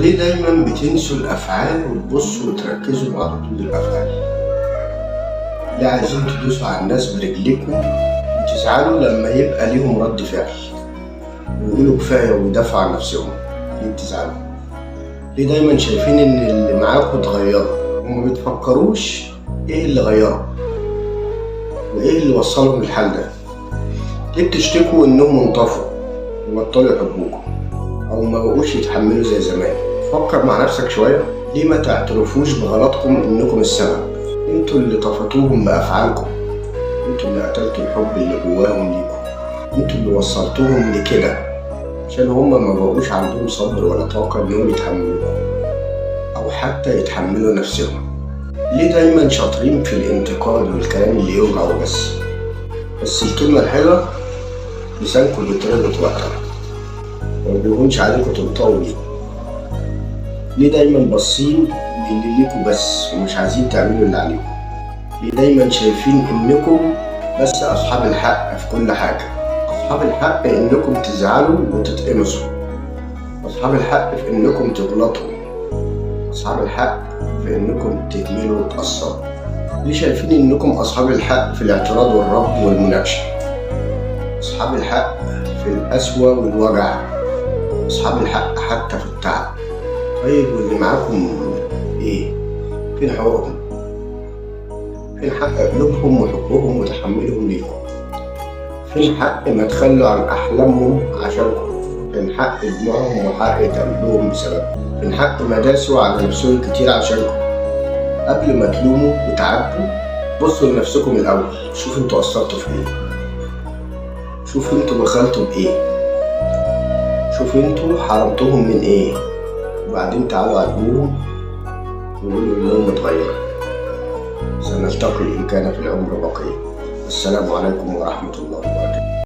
ليه دايما بتنسوا الأفعال وتبصوا وتركزوا على ردود الأفعال؟ ليه عايزين تدوسوا على الناس برجليكم وتزعلوا لما يبقى ليهم رد فعل ويقولوا كفاية ويدافعوا عن نفسهم؟ ليه بتزعلوا؟ ليه دايما شايفين إن اللي معاكوا اتغيروا وما بتفكروش إيه اللي غيره وإيه اللي وصلهم للحال ده؟ ليه بتشتكوا إنهم انطفوا وبطلوا يحبوكوا أو ما بقوش يتحملوا زي زمان؟ فكر مع نفسك شوية. ليه ما تعترفوش بغلطكم إنكم السبب؟ انتوا اللي طفتوهم بأفعالكم، انتوا اللي قتلتوا الحب اللي جواهم ليكم، انتوا اللي وصلتوهم لكده عشان هما ما بقوش عندهم صبر ولا طاقة إنهم يتحملوكم أو حتى يتحملوا نفسهم. ليه دايما شاطرين في الانتقاد والكلام اللي يوجع بس الكلمة الحلوة لسانكم بيتربط وقتها وما بيهونش عليكم تنطقوا بيه؟ ليه دايما باصين للي ليكوا بس ومش عايزين تعملوا اللي عليكم؟ ليه دايما شايفين انكم بس اصحاب الحق في كل حاجة؟ اصحاب الحق انكم تزعلوا وتتقمصوا، اصحاب الحق في انكم تغلطوا، اصحاب الحق في انكم تهملوا وتقصروا. ليه شايفين انكم اصحاب الحق في الاعتراض والرفض والمناقشة، اصحاب الحق في القسوة والوجع، اصحاب الحق حتى في التعب؟ طيب واللي معاكم ايه؟ فين حقوقهم؟ فين حق قلوبهم وحبهم وتحملهم ليكم؟ فين حق ما تخلوا عن احلامهم عشانكم؟ فين حق دموعهم وحق قلبهم بسببكم؟ فين حق ما داسوا على نفسهم كتير عشانكم؟ قبل ما تلوموا وتعاتبوا بصوا لنفسكم الاول، شوفوا انتوا قصرتوا في ايه، شوفوا انتوا بخلتوا بايه، شوفوا انتوا حرمتوهم من ايه، وبعدين تعالوا عاتبوهم وقولوا إنهم اتغيروا. سنلتقي إن كان في العمر بقية. السلام عليكم ورحمة الله وبركاته.